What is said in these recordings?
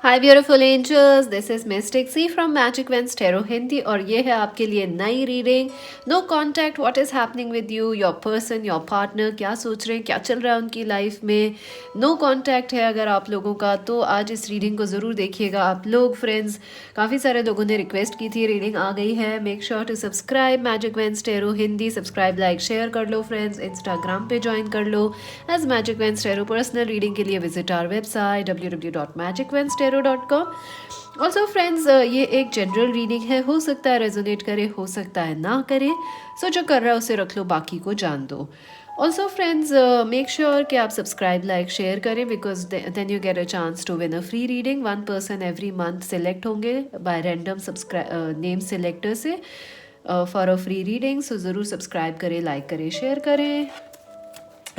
Hi beautiful angels, this is Mystic C from Magic veins Tarot Hindi और ये है आपके लिए नई reading. No contact, what is happening with you, your person, your partner, क्या सोच रहे हैं, क्या चल रहा है उनकी लाइफ में। नो कॉन्टैक्ट है अगर आप लोगों का, तो आज इस रीडिंग को ज़रूर देखिएगा आप लोग फ्रेंड्स। काफ़ी सारे लोगों ने रिक्वेस्ट की थी, रीडिंग आ गई है। Make sure to subscribe Magic veins Tarot Hindi. Subscribe, like, share कर लो फ्रेंड्स। इंस्टाग्राम पे ज्वाइन कर लो as Magic veins Tarot. Personal reading के लिए visit our website www.magicvenstero.com। Also friends, ये एक जनरल रीडिंग है, हो सकता है रेजोनेट करे, हो सकता है ना करे। सो जो कर रहा है उसे रख लो, बाकी को जान दो। ऑल्सो फ्रेंड्स, मेक श्योर कि आप सब्सक्राइब, लाइक, शेयर करें because then you get a chance to win a free reading. 1 person every month select होंगे बाय रैंडम नेम सिलेक्टर से for a free reading. So ज़रूर subscribe करें, like करें, share करें।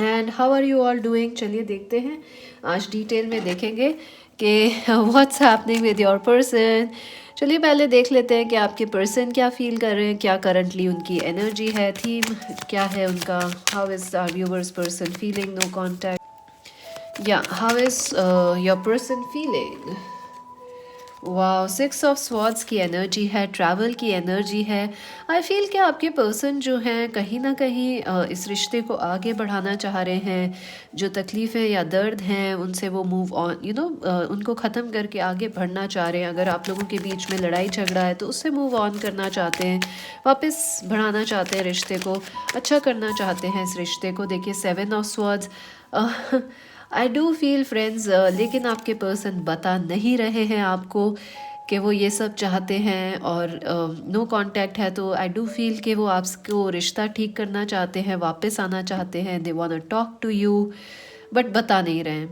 And how are you all doing, चलिए देखते हैं। आज डिटेल में देखेंगे कि what's happening with your person. चलिए पहले देख लेते हैं कि आपके पर्सन क्या फील कर रहे हैं, क्या करंटली उनकी एनर्जी है, थीम क्या है उनका। How is our viewers person feeling, no contact, या how is your person feeling. वाह, 6 ऑफ स्वॉर्ड्स की एनर्जी है, ट्रैवल की एनर्जी है। आई फील कि आपके पर्सन जो हैं कहीं ना कहीं इस रिश्ते को आगे बढ़ाना चाह रहे हैं। जो तकलीफ़ें या दर्द हैं उनसे वो मूव ऑन, उनको ख़त्म करके आगे बढ़ना चाह रहे हैं। अगर आप लोगों के बीच में लड़ाई झगड़ा है तो उससे मूव ऑन करना चाहते हैं, वापस बढ़ाना चाहते हैं रिश्ते को, अच्छा करना चाहते हैं इस रिश्ते को। देखिए 7 of swords, I do feel friends, लेकिन आपके पर्सन बता नहीं रहे हैं आपको कि वो ये सब चाहते हैं। और नो कांटेक्ट है तो आई डू फील कि वो आपको रिश्ता ठीक करना चाहते हैं, वापस आना चाहते हैं। They want to talk to you but बता नहीं रहे हैं।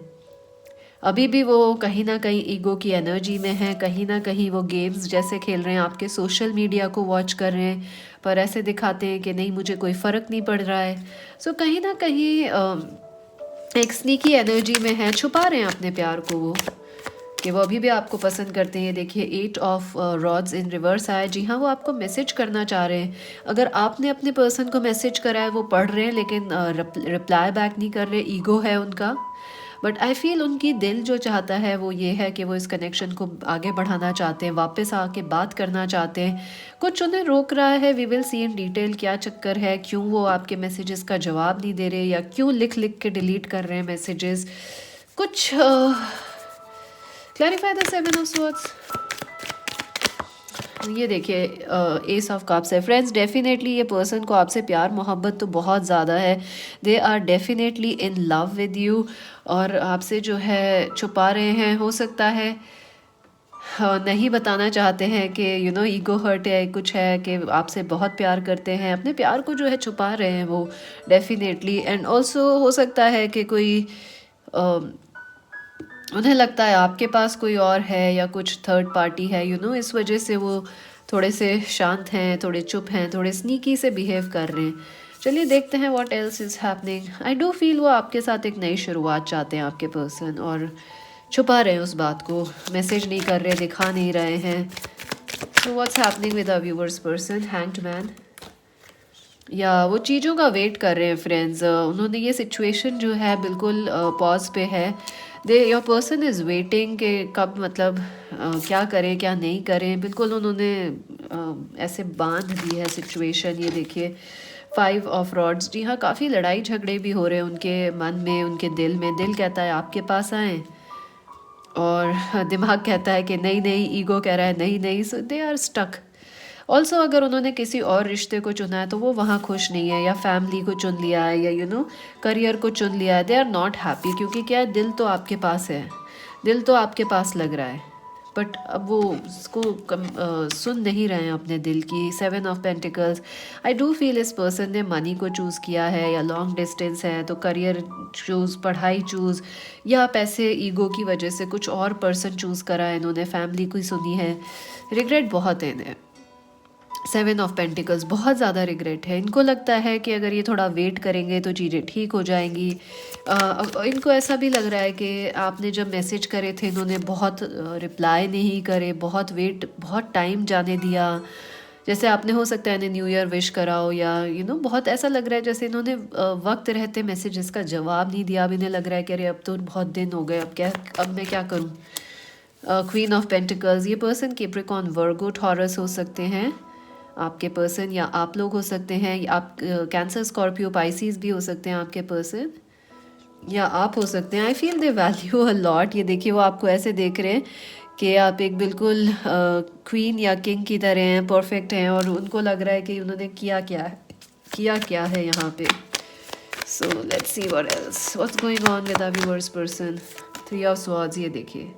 अभी भी वो कहीं ना कहीं ईगो की एनर्जी में है, कहीं ना कहीं वो गेम्स जैसे खेल रहे हैं, आपके सोशल मीडिया को वॉच कर रहे हैं पर ऐसे दिखाते हैं कि नहीं मुझे कोई फ़र्क नहीं पड़ रहा है। सो कहीं ना कहीं एक स्नीकी एनर्जी में है, छुपा रहे हैं अपने प्यार को वो, कि वो अभी भी आपको पसंद करते हैं। देखिए 8 ऑफ रॉड्स इन रिवर्स आया, जी हाँ वो आपको मैसेज करना चाह रहे हैं। अगर आपने अपने पर्सन को मैसेज करा है वो पढ़ रहे हैं लेकिन रिप्लाई बैक नहीं कर रहे, ईगो है उनका। बट आई फील उनकी दिल जो चाहता है वो ये है कि वो इस कनेक्शन को आगे बढ़ाना चाहते हैं, वापस आके बात करना चाहते हैं। कुछ उन्हें रोक रहा है, we will see in detail क्या चक्कर है, क्यों वो आपके मैसेजेस का जवाब नहीं दे रहे या क्यों लिख लिख के डिलीट कर रहे हैं मैसेजेस। कुछ क्लैरिफाई द 7 ऑफ स्वॉर्ड्स। ये देखिए एस ऑफ कप्स है फ्रेंड्स। डेफिनेटली ये पर्सन को आपसे प्यार मोहब्बत तो बहुत ज़्यादा है। They are definitely in love with you और आपसे जो है छुपा रहे हैं, हो सकता है नहीं बताना चाहते हैं कि ईगो हर्ट है, कुछ है कि आपसे बहुत प्यार करते हैं, अपने प्यार को जो है छुपा रहे हैं वो डेफिनेटली। एंड ऑल्सो हो सकता है कि कोई उन्हें लगता है आपके पास कोई और है या कुछ थर्ड पार्टी है, इस वजह से वो थोड़े से शांत हैं, थोड़े चुप हैं, थोड़े स्नीकी से बिहेव कर रहे हैं। चलिए देखते हैं what else is happening. I do feel वो आपके साथ एक नई शुरुआत चाहते हैं आपके पर्सन, और छुपा रहे हैं उस बात को, मैसेज नहीं कर रहे, दिखा नहीं रहे हैं। So what's happening with our viewers person, hanged man. या वो चीज़ों का वेट कर रहे हैं फ्रेंड्स। उन्होंने ये सिचुएशन जो है बिल्कुल पॉज पे है। दे योर पर्सन इज़ वेटिंग कि कब मतलब क्या करें क्या नहीं करें। बिल्कुल उन्होंने ऐसे बांध दी है सिचुएशन। ये देखिए 5 ऑफ रॉड्स, जी हाँ काफ़ी लड़ाई झगड़े भी हो रहे हैं उनके मन में, उनके दिल में। दिल कहता है आपके पास आएँ और दिमाग कहता है कि नहीं नहीं, ईगो कह रहा है नहीं नहीं। सो दे आर स्टक। ऑल्सो अगर उन्होंने किसी और रिश्ते को चुना है तो वो वहाँ खुश नहीं है, या फैमिली को चुन लिया है, या करियर को चुन लिया है, दे आर नॉट हैप्पी। क्योंकि क्या है, दिल तो आपके पास है, दिल तो आपके पास लग रहा है, बट अब वो उसको सुन नहीं रहे हैं अपने दिल की। 7 of pentacles, I do feel इस पर्सन ने मनी को चूज़ किया है, या लॉन्ग डिस्टेंस है तो करियर चूज़, पढ़ाई चूज़, या पैसे ईगो की वजह से कुछ और पर्सन चूज़ करा है इन्होंने, फैमिली को ही सुनी है। रिग्रेट बहुत है इन्हें। 7 ऑफ पेंटिकल्स, बहुत ज़्यादा रिग्रेट है इनको। लगता है कि अगर ये थोड़ा वेट करेंगे तो चीज़ें ठीक हो जाएंगी। इनको ऐसा भी लग रहा है कि आपने जब मैसेज करे थे इन्होंने बहुत रिप्लाई नहीं करे, बहुत वेट, बहुत टाइम जाने दिया। जैसे आपने हो सकता है इन्हें न्यू ईयर विश कराओ, या बहुत ऐसा लग रहा है जैसे इन्होंने वक्त रहते मैसेजेस का जवाब नहीं दिया। अब इन्हें लग रहा है कि अरे अब तो बहुत दिन हो गए, अब मैं क्या करूँ। क्वीन ऑफ पेंटिकल्स, ये पर्सन कैप्रिकॉर्न, वर्गो, टॉरस हो सकते हैं आपके पर्सन, या आप लोग हो सकते हैं, या आप कैंसर, स्कॉर्पियो, पाइसिस भी हो सकते हैं आपके पर्सन, या आप हो सकते हैं। I feel they value a lot. ये देखिए वो आपको ऐसे देख रहे हैं कि आप एक बिल्कुल क्वीन या किंग की तरह हैं, परफेक्ट हैं, और उनको लग रहा है कि उन्होंने किया क्या है यहाँ पे। So let's see what else what's going on with our viewers person. 3 of swords, ये देखिए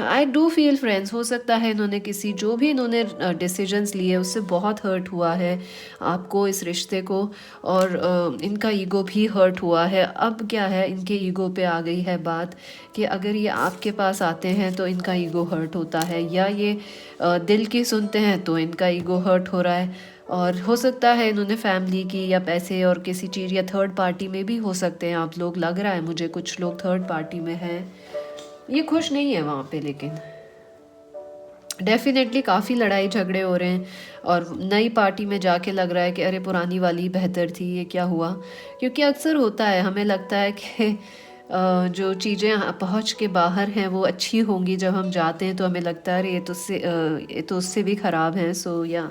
आई डू फील फ्रेंड्स, हो सकता है इन्होंने किसी जो भी इन्होंने डिसीजंस लिए उससे बहुत हर्ट हुआ है आपको, इस रिश्ते को, और इनका ईगो भी हर्ट हुआ है। अब क्या है, इनके ईगो पे आ गई है बात कि अगर ये आपके पास आते हैं तो इनका ईगो हर्ट होता है, या ये दिल की सुनते हैं तो इनका ईगो हर्ट हो रहा है। और हो सकता है इन्होंने फैमिली की या पैसे और किसी चीज़ या थर्ड पार्टी में भी हो सकते हैं आप लोग, लग रहा है मुझे कुछ लोग थर्ड पार्टी में हैं। ये खुश नहीं है वहाँ पे, लेकिन डेफिनेटली काफ़ी लड़ाई झगड़े हो रहे हैं, और नई पार्टी में जाके लग रहा है कि अरे पुरानी वाली बेहतर थी, ये क्या हुआ। क्योंकि अक्सर होता है, हमें लगता है कि जो चीज़ें पहुँच के बाहर हैं वो अच्छी होंगी, जब हम जाते हैं तो हमें लगता है अरे ये तो उससे भी ख़राब है। सो या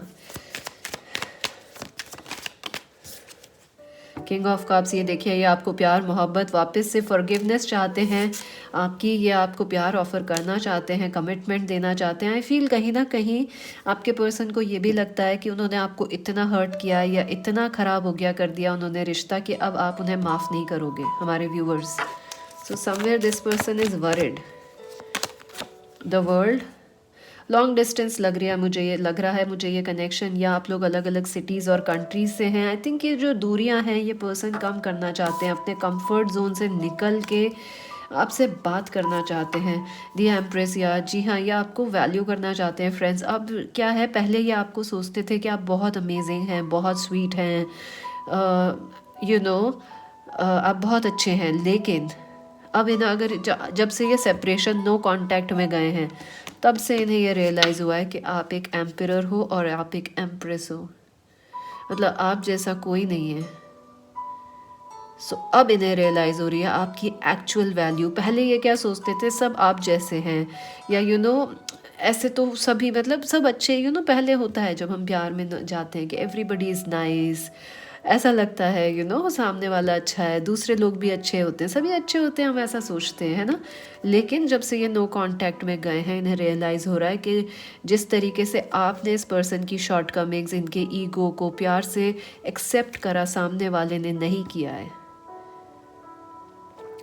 किंग ऑफ कप्स, ये देखिए ये आपको प्यार मोहब्बत वापस से फॉरगिवनेस चाहते हैं आपकी, ये आपको प्यार ऑफर करना चाहते हैं, कमिटमेंट देना चाहते हैं। आई फील कहीं ना कहीं आपके पर्सन को ये भी लगता है कि उन्होंने आपको इतना हर्ट किया या इतना ख़राब हो गया कर दिया उन्होंने रिश्ता, कि अब आप उन्हें माफ़ नहीं करोगे हमारे viewers. So somewhere this person is worried. The world, long distance लग रहा है मुझे, ये लग रहा है मुझे ये कनेक्शन, या आप लोग अलग अलग सिटीज़ और कंट्रीज से हैं। आई थिंक ये जो दूरियां हैं ये पर्सन कम करना चाहते हैं, अपने कंफर्ट जोन से निकल के आपसे बात करना चाहते हैं। दी एम्प्रेस, या जी हाँ, ये आपको वैल्यू करना चाहते हैं फ्रेंड्स। अब क्या है, पहले ये आपको सोचते थे कि आप बहुत अमेजिंग हैं, बहुत स्वीट हैं, यू नो आप बहुत अच्छे हैं, लेकिन अब इन्हें अगर जब से ये सेपरेशन, नो कांटेक्ट में गए हैं, तब से इन्हें ये रियलाइज़ हुआ है कि आप एक एम्परर हो और आप एक एम्प्रेस हो, मतलब आप जैसा कोई नहीं है। सो अब इन्हें रियलाइज़ हो रही है आपकी एक्चुअल वैल्यू। पहले ये क्या सोचते थे, सब आप जैसे हैं, या ऐसे तो सभी, मतलब सब अच्छे, पहले होता है जब हम प्यार में जाते हैं कि एवरीबडी इज़ नाइस, ऐसा लगता है सामने वाला अच्छा है, दूसरे लोग भी अच्छे होते हैं, सभी अच्छे होते हैं, हम ऐसा सोचते हैं, है ना। लेकिन जब से ये नो कांटेक्ट में गए हैं, इन्हें रियलाइज़ हो रहा है कि जिस तरीके से आपने इस पर्सन की शॉर्टकमिंग्स, इनके ईगो को प्यार से एक्सेप्ट करा, सामने वाले ने नहीं किया है।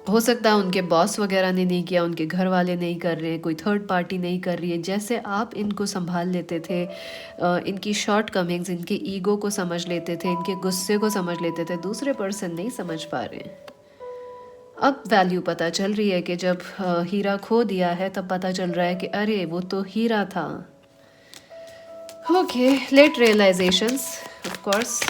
हो सकता है उनके बॉस वगैरह ने नहीं किया, उनके घर वाले नहीं कर रहे हैं, कोई थर्ड पार्टी नहीं कर रही है। जैसे आप इनको संभाल लेते थे, इनकी शॉर्ट कमिंग्स, इनके ईगो को समझ लेते थे, इनके गुस्से को समझ लेते थे, दूसरे पर्सन नहीं समझ पा रहे हैं। अब वैल्यू पता चल रही है कि जब हीरा खो दिया है तब पता चल रहा है कि अरे वो तो हीरा था। Okay, late realisations of course.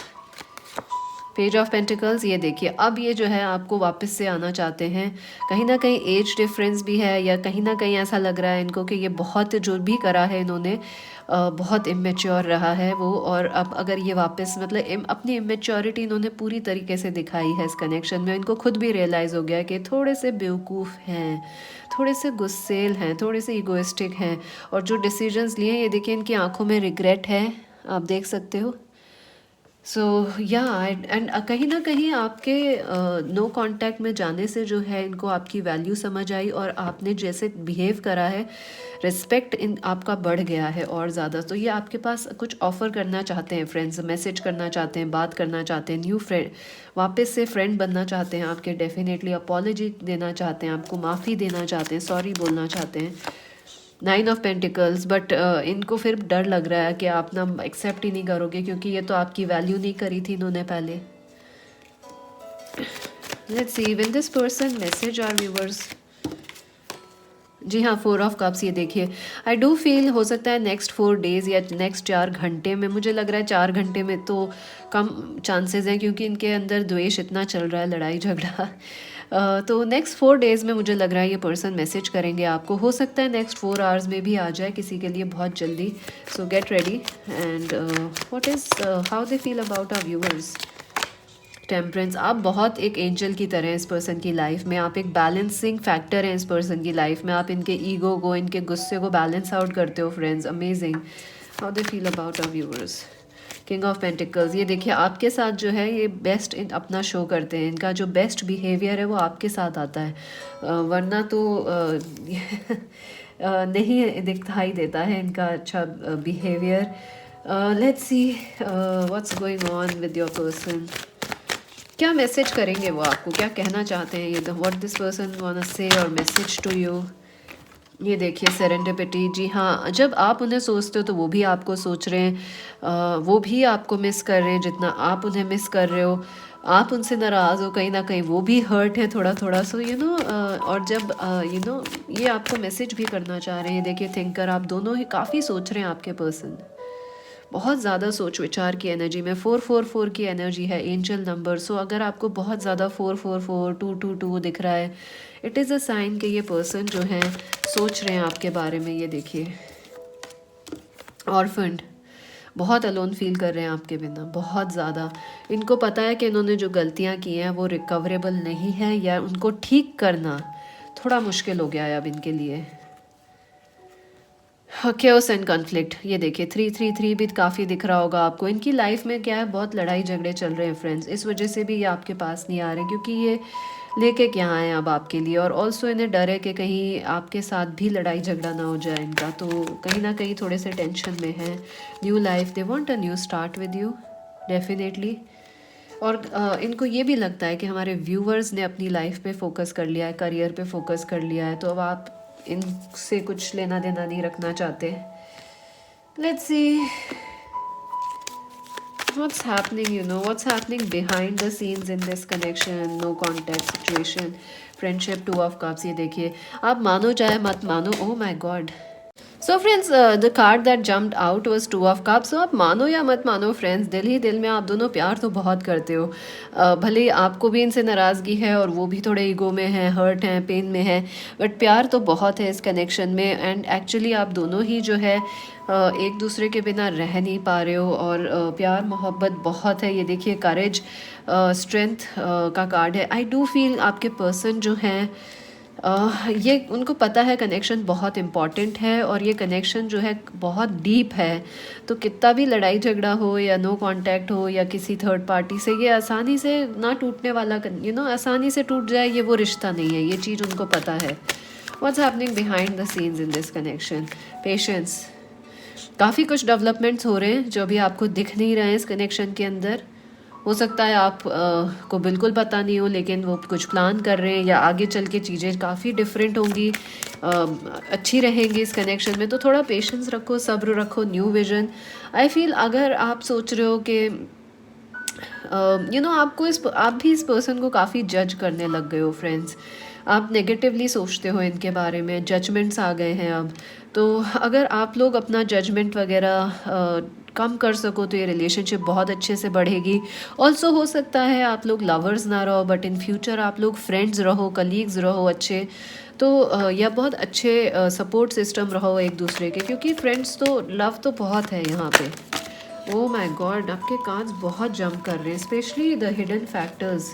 Page of pentacles, ये देखिए अब ये जो है आपको वापस से आना चाहते हैं। कहीं ना कहीं एज डिफरेंस भी है, या कहीं ना कहीं ऐसा लग रहा है इनको कि ये बहुत जो भी करा है इन्होंने बहुत इमेच्योर रहा है वो, और अब अगर ये वापस, मतलब अपनी इमेच्योरिटी इन्होंने पूरी तरीके से दिखाई है इस कनेक्शन में। इनको खुद भी रियलाइज़ हो गया कि थोड़े से बेवकूफ़ हैं, थोड़े से गुस्सेल हैं, थोड़े से ईगोइस्टिक हैं, और जो डिसीजंस लिए ये देखिए इनकी आंखों में रिग्रेट है, आप देख सकते हो। सो या एंड कहीं ना कहीं आपके नो कांटेक्ट में जाने से जो है इनको आपकी वैल्यू समझ आई, और आपने जैसे बिहेव करा है, रिस्पेक्ट इन आपका बढ़ गया है और ज़्यादा। तो ये आपके पास कुछ ऑफ़र करना चाहते हैं फ्रेंड्स, मैसेज करना चाहते हैं, बात करना चाहते हैं, न्यू फ्रेंड, वापस से फ्रेंड बनना चाहते हैं आपके, डेफिनेटली अपॉलॉजी देना चाहते हैं, आपको माफ़ी देना चाहते हैं, सॉरी बोलना चाहते हैं। 9 ऑफ पेंटिकल्स, बट इनको फिर डर लग रहा है कि आप ना एक्सेप्ट ही नहीं करोगे, क्योंकि ये तो आपकी वैल्यू नहीं करी थी इन्होंने पहले। Let's see will this person message our viewers. जी हाँ, 4 ऑफ कप्स, ये देखिए आई डू फील हो सकता है नेक्स्ट 4 डेज़ या नेक्स्ट 4 घंटे में, मुझे लग रहा है 4 घंटे में तो कम चांसेस हैं, क्योंकि इनके अंदर द्वेष इतना चल रहा है, लड़ाई झगड़ा। तो नेक्स्ट 4 डेज़ में मुझे लग रहा है ये पर्सन मैसेज करेंगे आपको। हो सकता है नेक्स्ट 4 आवर्स में भी आ जाए किसी के लिए बहुत जल्दी। So get ready. And what is how they feel about our viewers. Temperance, आप बहुत एक एंजल की तरह हैं इस पर्सन की लाइफ में, आप एक बैलेंसिंग फैक्टर हैं इस पर्सन की लाइफ में, आप इनके ईगो को, इनके गुस्से को बैलेंस आउट करते हो friends. Amazing. How they feel about our viewers. King of pentacles, ये देखिए आपके साथ जो है ये बेस्ट अपना शो करते हैं, इनका जो बेस्ट बिहेवियर है वो आपके साथ आता है, वरना तो नहीं दिखाई देता है इनका अच्छा behaviour. Let's see what's going on with your person. क्या मैसेज करेंगे वो आपको, क्या कहना चाहते हैं ये, what this person want say और मैसेज टू यू। ये देखिए सेरेंडिपिटी, जी हाँ, जब आप उन्हें सोचते हो तो वो भी आपको सोच रहे हैं, वो भी आपको मिस कर रहे हैं जितना आप उन्हें मिस कर रहे हो। आप उनसे नाराज़ हो कहीं ना कहीं, वो भी हर्ट है थोड़ा थोड़ा, सो यू नो। और जब यू नो ये आपको मैसेज भी करना चाह रहे हैं। देखिए थिंकर, आप दोनों ही काफ़ी सोच रहे हैं, आपके पर्सन बहुत ज़्यादा सोच विचार की एनर्जी में, 444 की एनर्जी है, एंजल नंबर। सो अगर आपको बहुत ज़्यादा 444 222 दिख रहा है, इट इज़ अ साइन कि ये पर्सन जो है सोच रहे हैं आपके बारे में। ये देखिए ऑर्फन्ड, बहुत अलोन फील कर रहे हैं आपके बिना, बहुत ज़्यादा। इनको पता है कि इन्होंने जो गलतियाँ की हैं वो रिकवरेबल नहीं है, या उनको ठीक करना थोड़ा मुश्किल हो गया है अब इनके लिए। केओस एंड कॉन्फ्लिक्ट, ये देखिए 333 भी काफ़ी दिख रहा होगा आपको। इनकी लाइफ में क्या है, बहुत लड़ाई झगड़े चल रहे हैं फ्रेंड्स, इस वजह से भी ये आपके पास नहीं आ रहे, क्योंकि ये लेके क्या आए अब आपके लिए। और ऑल्सो इन्हें डर है कि कहीं आपके साथ भी लड़ाई झगड़ा ना हो जाए इनका, तो कहीं ना कहीं थोड़े से टेंशन में है। New life, they want a new start with you definitely. और इनको ये भी लगता है कि हमारे व्यूवर्स ने अपनी लाइफ पे फोकस कर लिया है, करियर पे फोकस कर लिया है, तो अब आप इनसे कुछ लेना देना नहीं रखना चाहते। Let's see what's happening, you know, what's happening behind the scenes in this connection, no contact situation, friendship, 2 of cups। ये देखिए आप मानो चाहे मत मानो, oh my god। So friends, the card that jumped out was 2 of cups। सो आप मानो या मत मानो फ्रेंड्स, दिल ही दिल में आप दोनों प्यार तो बहुत करते हो। भले ही आपको भी इनसे नाराज़गी है और वो भी थोड़े ईगो में है, हर्ट हैं, पेन में है, बट प्यार तो बहुत है इस कनेक्शन में। एंड एक्चुअली आप दोनों ही जो है एक दूसरे के बिना रह नहीं पा रहे हो, और प्यार मोहब्बत बहुत है। ये देखिए करेज, स्ट्रेंथ का कार्ड है। आई डू फील आपके पर्सन जो हैं ये उनको पता है कनेक्शन बहुत इम्पॉर्टेंट है, और ये कनेक्शन जो है बहुत डीप है। तो कितना भी लड़ाई झगड़ा हो या नो कांटेक्ट हो या किसी थर्ड पार्टी से, ये आसानी से ना टूटने वाला, यू नो, आसानी से टूट जाए ये वो रिश्ता नहीं है, ये चीज़ उनको पता है। What's happening behind the scenes in this connection. Patience, काफ़ी कुछ डेवलपमेंट्स हो रहे हैं जो अभी आपको दिख नहीं रहे हैं इस कनेक्शन के अंदर। हो सकता है आप को बिल्कुल पता नहीं हो, लेकिन वो कुछ प्लान कर रहे हैं, या आगे चल के चीज़ें काफ़ी डिफरेंट होंगी, अच्छी रहेंगी इस कनेक्शन में। तो थोड़ा पेशेंस रखो, सब्र रखो, न्यू विजन। आई फील अगर आप सोच रहे हो कि यू नो आप भी इस पर्सन को काफ़ी जज करने लग गए हो फ्रेंड्स, आप नेगेटिवली सोचते हो इनके बारे में, जजमेंट्स आ गए हैं अब। तो अगर आप लोग अपना जजमेंट वगैरह कम कर सको तो ये रिलेशनशिप बहुत अच्छे से बढ़ेगी। ऑल्सो हो सकता है आप लोग लवर्स ना रहो, बट इन फ्यूचर आप लोग फ्रेंड्स रहो, कलीग्स रहो अच्छे, तो या बहुत अच्छे सपोर्ट सिस्टम रहो एक दूसरे के, क्योंकि फ्रेंड्स तो लव तो बहुत है यहाँ पे। ओह माय गॉड, आपके कार्ड्स बहुत जंप कर रहे हैं, स्पेशली द हिडन फैक्टर्स।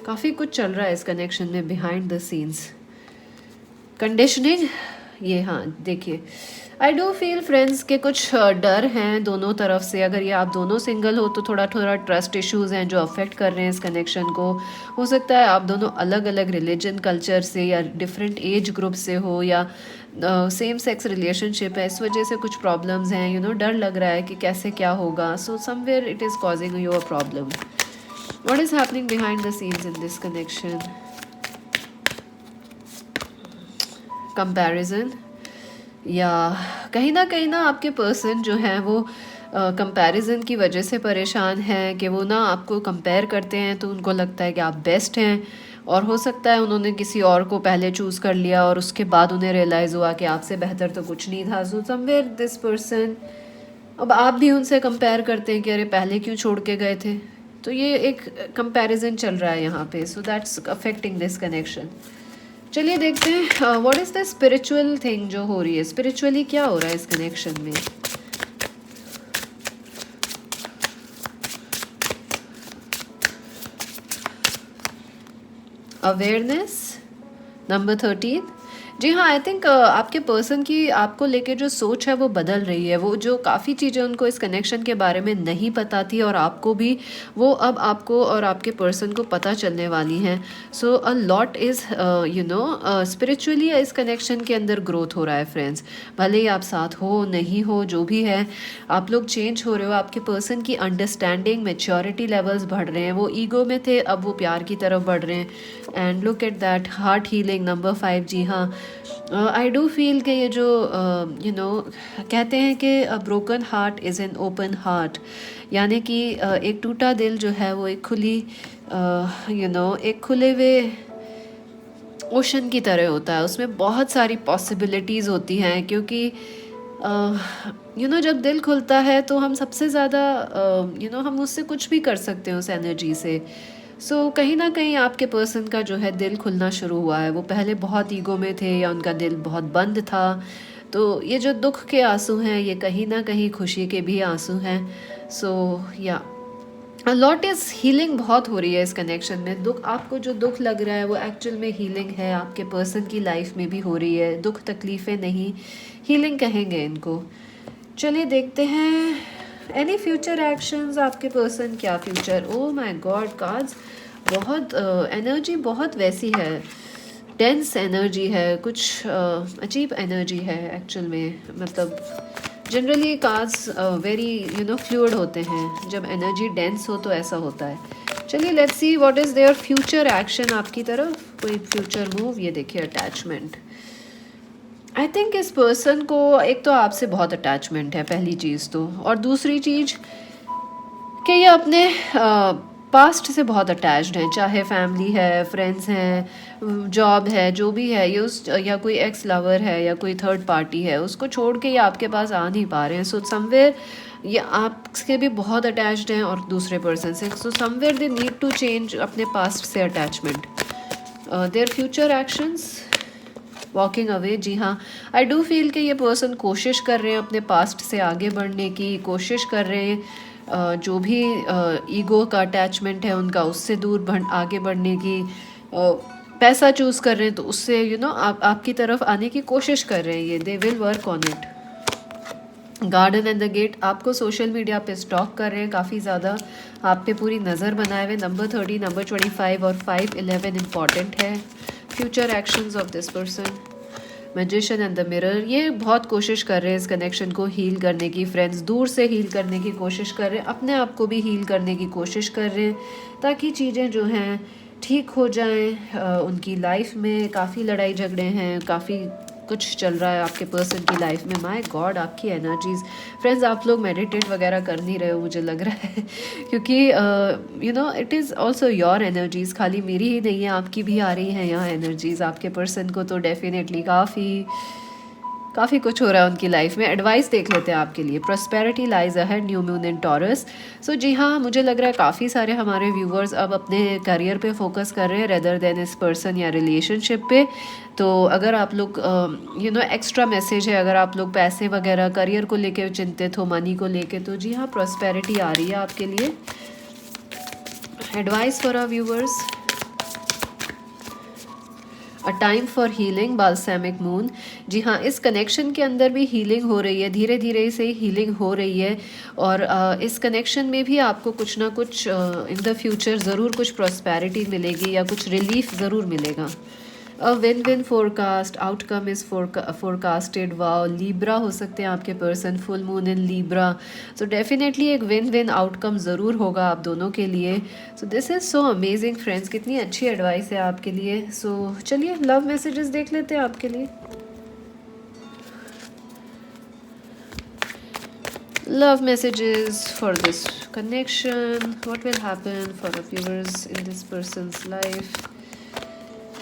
काफ़ी कुछ चल रहा है इस कनेक्शन में बिहाइंड द सीन्स। कंडीशनिंग, ये हाँ देखिए, आई डू फील फ्रेंड्स के कुछ डर हैं दोनों तरफ से। अगर ये आप दोनों सिंगल हो तो थोड़ा थोड़ा ट्रस्ट इश्यूज हैं जो अफेक्ट कर रहे हैं इस कनेक्शन को। हो सकता है आप दोनों अलग अलग रिलीजन, कल्चर से या डिफरेंट एज ग्रुप से हो, या सेम सेक्स रिलेशनशिप है, इस वजह से कुछ प्रॉब्लम्स हैं, यू नो, डर लग रहा है कि कैसे क्या होगा। So somewhere it is causing you a problem. What is happening behind the scenes in this connection. Comparison, या कहीं ना आपके पर्सन जो है वो कंपैरिजन की वजह से परेशान है कि वो ना आपको कंपेयर करते हैं, तो उनको लगता है कि आप बेस्ट हैं, और हो सकता है उन्होंने किसी और को पहले चूज़ कर लिया और उसके बाद उन्हें रियलाइज़ हुआ कि आपसे बेहतर तो कुछ नहीं था। सो समवेयर दिस पर्सन, अब आप भी उनसे कंपेयर करते हैं कि अरे पहले क्यों छोड़ के गए थे। तो ये एक कंपैरिजन चल रहा है यहाँ पे, so that's affecting this connection. चलिए देखते हैं what is the spiritual thing जो हो रही है, स्पिरिचुअली क्या हो रहा है इस कनेक्शन में। Awareness, number 13। जी हाँ, आई थिंक आपके पर्सन की आपको लेके जो सोच है वो बदल रही है। वो जो काफ़ी चीज़ें उनको इस कनेक्शन के बारे में नहीं पता थी और आपको भी, वो अब आपको और आपके पर्सन को पता चलने वाली हैं। सो अ लॉट इज़ स्पिरिचुअली इस कनेक्शन के अंदर ग्रोथ हो रहा है फ्रेंड्स। भले ही आप साथ हो नहीं हो, जो भी है, आप लोग चेंज हो रहे हो। आपके पर्सन की अंडरस्टैंडिंग, मेच्योरिटी लेवल्स बढ़ रहे हैं। वो ईगो में थे, अब वो प्यार की तरफ बढ़ रहे हैं। And look at that, heart healing, number 5। जी हाँ, आई डू फील कि ये जो कहते हैं कि a broken heart is an open heart, यानी कि एक टूटा दिल जो है वो एक खुली एक खुले हुए ओशन की तरह होता है। उसमें बहुत सारी पॉसिबिलिटीज़ होती हैं, क्योंकि जब दिल खुलता है तो हम सबसे ज़्यादा हम उससे कुछ भी कर सकते हैं उस एनर्जी से। कहीं ना कहीं आपके पर्सन का जो है दिल खुलना शुरू हुआ है। वो पहले बहुत ईगो में थे या उनका दिल बहुत बंद था। तो ये जो दुख के आंसू हैं, ये कहीं ना कहीं खुशी के भी आंसू हैं। या लॉट इज़ हीलिंग बहुत हो रही है इस कनेक्शन में। दुख, आपको जो दुख लग रहा है वो एक्चुअल में हीलिंग है, आपके पर्सन की लाइफ में भी हो रही है। दुख तकलीफ़ें नहीं, हीलिंग कहेंगे इनको। चलिए देखते हैं एनी फ्यूचर एक्शंस। आपके पर्सन क्या future, oh my God cards, बहुत एनर्जी बहुत वैसी है, टेंस एनर्जी है, कुछ अजीब एनर्जी है एक्चुअल में। मतलब जनरली कार्ड्स वेरी फ्लूइड होते हैं, जब एनर्जी डेंस हो तो ऐसा होता है। चलिए let's see what is their future action आपकी तरफ, कोई फ्यूचर मूव। ये देखिए अटैचमेंट। आई थिंक इस पर्सन को एक तो आपसे बहुत अटैचमेंट है, पहली चीज़ तो। और दूसरी चीज़ कि ये अपने पास्ट से बहुत अटैच्ड हैं, चाहे फैमिली है, फ्रेंड्स हैं, जॉब है, जो भी है। ये उस, या कोई एक्स लवर है या कोई थर्ड पार्टी है, उसको छोड़ के ये आपके पास आ नहीं पा रहे हैं। समवेयर ये आपसे भी बहुत अटैच्ड हैं और दूसरे पर्सन से। Somewhere they need to change अपने पास्ट से attachment. Their future actions, walking away. जी हाँ, आई डू फील कि ये पर्सन कोशिश कर रहे हैं अपने पास्ट से आगे बढ़ने की, कोशिश कर रहे हैं जो भी ईगो का अटैचमेंट है उनका, उससे दूर आगे बढ़ने की। पैसा चूज़ कर रहे हैं तो उससे आपकी तरफ आने की कोशिश कर रहे हैं ये। They will work on it. Garden and the gate, आपको सोशल मीडिया पे स्टॉक कर रहे हैं काफ़ी ज़्यादा, आप पे पूरी नज़र बनाए हुए। नंबर 30, नंबर 25 और 511 इम्पॉर्टेंट है। Future actions of this person, magician and the mirror. ये बहुत कोशिश कर रहे हैं इस कनेक्शन को हील करने की। फ्रेंड्स दूर से हील करने की कोशिश कर रहे हैं, अपने आप को भी हील करने की कोशिश कर रहे हैं, ताकि चीज़ें जो हैं ठीक हो जाएं। उनकी लाइफ में काफ़ी लड़ाई झगड़े हैं, काफ़ी कुछ चल रहा है आपके पर्सन की लाइफ में। माय गॉड, आपकी एनर्जीज फ्रेंड्स, आप लोग मेडिटेट वगैरह कर नहीं रहे हो मुझे लग रहा है क्योंकि it is also your energies, खाली मेरी ही नहीं है, आपकी भी आ रही हैं यहाँ एनर्जीज। आपके पर्सन को तो डेफिनेटली काफ़ी कुछ हो रहा है उनकी लाइफ में। एडवाइस देख लेते हैं आपके लिए। Prosperity lies ahead, new moon in Taurus. जी हाँ, मुझे लग रहा है काफ़ी सारे हमारे व्यूवर्स अब अपने करियर पे फोकस कर रहे हैं रेदर देन इस पर्सन या रिलेशनशिप पे। तो अगर आप लोग एक्स्ट्रा मैसेज है, अगर आप लोग पैसे वगैरह करियर को लेके चिंतित हो, मनी को लेके, तो जी हाँ प्रॉस्पेरिटी आ रही है आपके लिए। Advice for our viewers, a time for healing, balsamic moon. जी हाँ, इस कनेक्शन के अंदर भी हीलिंग हो रही है, धीरे धीरे से हीलिंग हो रही है। और इस कनेक्शन में भी आपको कुछ ना कुछ इन द फ्यूचर ज़रूर कुछ प्रॉस्पेरिटी मिलेगी या कुछ रिलीफ ज़रूर मिलेगा। A win win forecast, outcome is forecasted. Wow, Libra हो सकते हैं आपके person, full moon in Libra. Definitely एक विन विन आउटकम ज़रूर होगा आप दोनों के लिए। This is so amazing friends, कितनी अच्छी एडवाइस है आपके लिए। चलिए लव मैसेजेस देख लेते हैं आपके लिए। Love messages for this connection. What will happen for the viewers in this person's life?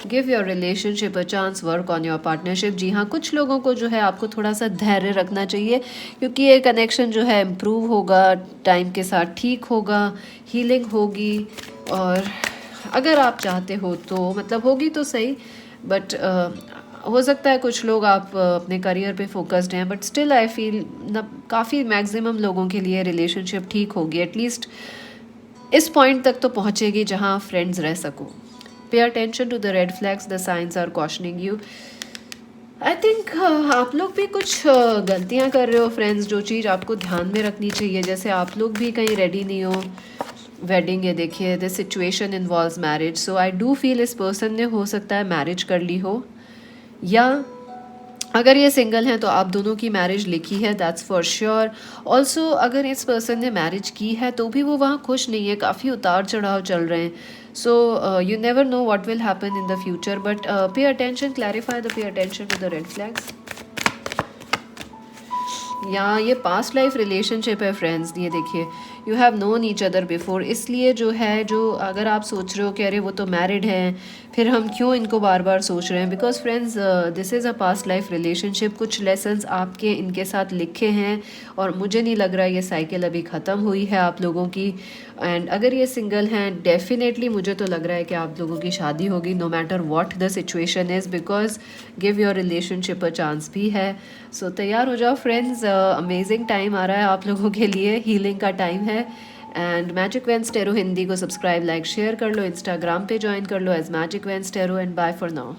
Give your relationship a chance, work on your partnership. जी हाँ, कुछ लोगों को जो है आपको थोड़ा सा धैर्य रखना चाहिए, क्योंकि ये कनेक्शन जो है इम्प्रूव होगा, टाइम के साथ ठीक होगा, हीलिंग होगी। और अगर आप चाहते हो तो मतलब होगी तो सही, बट हो सकता है कुछ लोग आप अपने करियर पे फोकस्ड हैं, बट स्टिल आई फील काफ़ी मैक्सिमम लोगों के लिए रिलेशनशिप ठीक होगी। एटलीस्ट इस पॉइंट तक तो पहुँचेगी जहाँ फ्रेंड्स रह सको। Pay attention to the red flags, the signs are cautioning you. I think आप लोग भी कुछ गलतियां कर रहे हो फ्रेंड्स, जो चीज़ आपको ध्यान में रखनी चाहिए। जैसे आप लोग भी कहीं रेडी नहीं हो वेडिंग, ये देखिए the situation involves marriage, so I do feel इस पर्सन ने हो सकता है मैरिज कर ली हो, या अगर ये सिंगल हैं तो आप दोनों की मैरिज लिखी है, दैट्स फॉर श्योर। ऑल्सो अगर इस पर्सन ने मैरिज की है तो भी वो वहाँ खुश नहीं है, काफ़ी उतार चढ़ाव चल रहे हैं। So you never know what will happen in the future, but pay attention, clarify the pay attention to the red flags. या ये पास्ट लाइफ रिलेशनशिप है फ्रेंड्स, ये देखिए you have known each other before, इसलिए जो है, जो अगर आप सोच रहे हो कि अरे वो तो मैरिड हैं, फिर हम क्यों इनको बार बार सोच रहे हैं, because friends this is a past life relationship, कुछ लेसन्स आपके इनके साथ लिखे हैं और मुझे नहीं लग रहा ये साइकिल अभी ख़त्म हुई है आप लोगों की। एंड अगर ये सिंगल हैं, डेफिनेटली मुझे तो लग रहा है कि आप लोगों की शादी होगी, no matter what the situation is, because give your relationship a chance भी है। सो तैयार हो जाओ फ्रेंड्स, अमेजिंग टाइम आ रहा है आप लोगों के लिए, हीलिंग का टाइम है। And Magic veins Tarot Hindi को सब्सक्राइब, लाइक, शेयर कर लो, इंस्टाग्राम पे ज्वाइन कर लो as Magic veins Tarot, and bye for now.